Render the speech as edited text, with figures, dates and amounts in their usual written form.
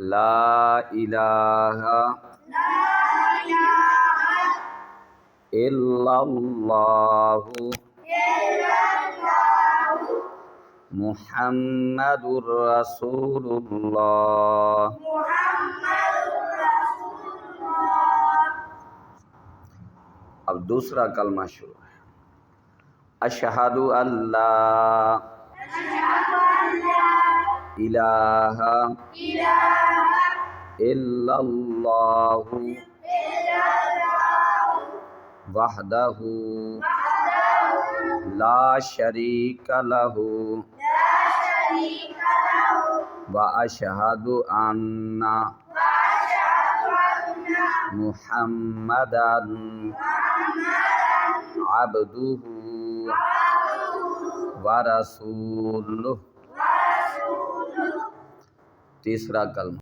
ला इलाहा इल्लल्लाहु मुहम्मदुर रसूलुल्लाह। अब दूसरा कलमा शुरू है। अशहदु अल्ला इलाहा इल्लल्लाहु वहदहु ला शरीका लहु व अशहदु अन्ना मुहम्मदन अब्दुहु व रसूलुहु। तीसरा कलमा